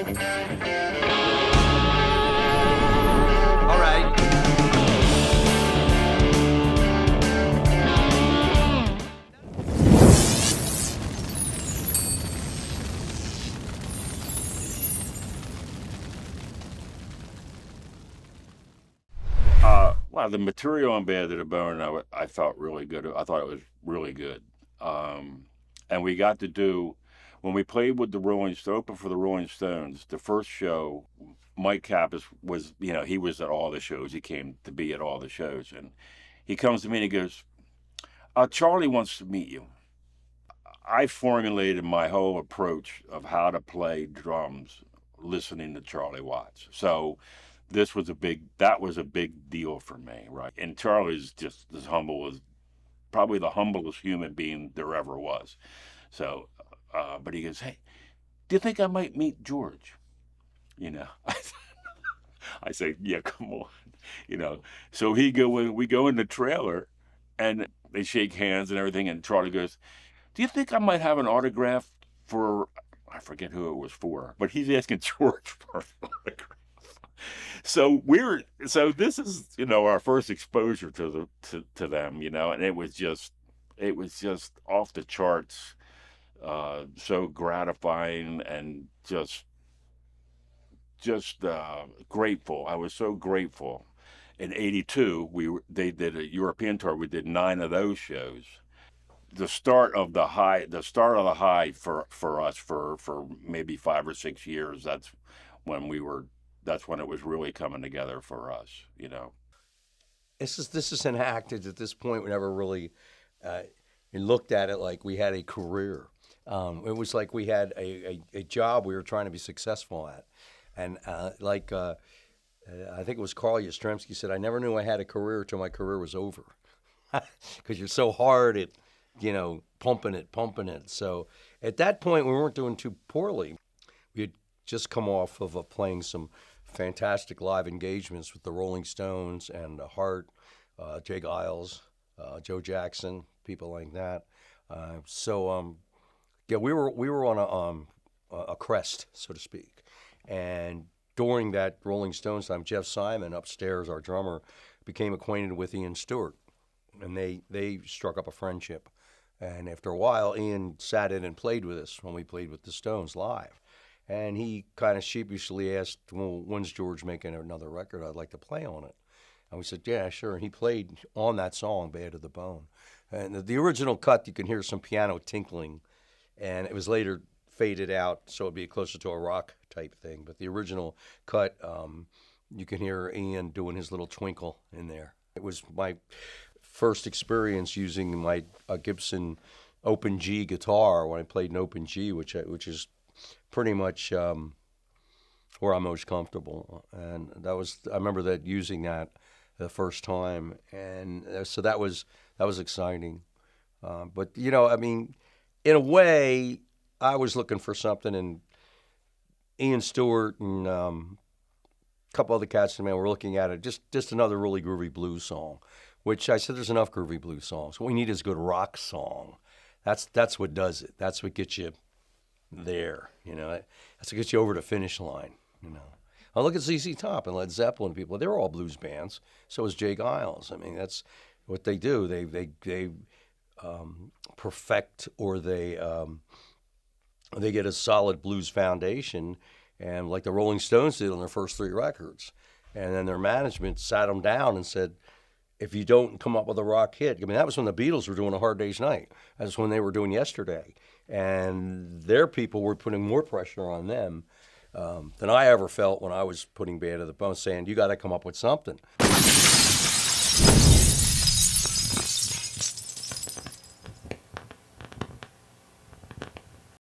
All right. Well, the material on Bad to the Bone, I felt really good. I thought it was really good. And we got to do, when we played with the open for the Rolling Stones, the first show, Mike Kappas was, he was at all the shows. He came to be at all the shows. And he comes to me and he goes, Charlie wants to meet you. I formulated my whole approach of how to play drums listening to Charlie Watts. So that was a big deal for me, right? And Charlie's just as humble as probably the humblest human being there ever was. So, but he goes, "Hey, do you think I might meet George?" You know, I say, "Yeah, come on." So we go in the trailer, and they shake hands and everything, and Charlie goes, "Do you think I might have an autograph for?" I forget who it was for, but he's asking George for an autograph. So this is our first exposure to them, and it was just off the charts, so gratifying and just grateful. I was so grateful. In '82, they did a European tour. We did 9 of those shows. The start of the high for us for maybe 5 or 6 years. When that's when it was really coming together for us. This isn't acted at this point. We never really looked at it like we had a career. It was like we had a job we were trying to be successful at. And I think it was Carl Yastrzemski said, "I never knew I had a career till my career was over." Because you're so hard at, pumping it. So at that point, we weren't doing too poorly. We had just come off of playing some fantastic live engagements with the Rolling Stones and Hart, Jay Giles, Joe Jackson, people like that. We were on a crest, so to speak. And during that Rolling Stones time, Jeff Simon upstairs, our drummer, became acquainted with Ian Stewart, and they struck up a friendship. And after a while, Ian sat in and played with us when we played with the Stones live. And he kind of sheepishly asked, "Well, when's George making another record? I'd like to play on it." And we said, "Yeah, sure." And he played on that song, Bad to the Bone. And the original cut, you can hear some piano tinkling, and it was later faded out, so it'd be closer to a rock type thing. But the original cut, you can hear Ian doing his little twinkle in there. It was my first experience using my Gibson Open G guitar when I played an Open G, which is pretty much where I'm most comfortable. And I remember using that the first time, and so that was exciting. But in a way, I was looking for something, and Ian Stewart and a couple other cats in the band were looking at it, just another really groovy blues song, which I said, there's enough groovy blues songs. What we need is a good rock song. That's what does it. That's what gets you there, That's what gets you over the finish line, I look at ZZ Top and Led Zeppelin people. They're all blues bands. So is Jay Giles. I mean, that's what they do. They perfect, or they get a solid blues foundation, and like the Rolling Stones did on their first 3 records. And then their management sat them down and said, if you don't come up with a rock hit, that was when the Beatles were doing A Hard Day's Night. That's when they were doing Yesterday. And their people were putting more pressure on them than I ever felt when I was putting Bad to the Bone, saying, you got to come up with something.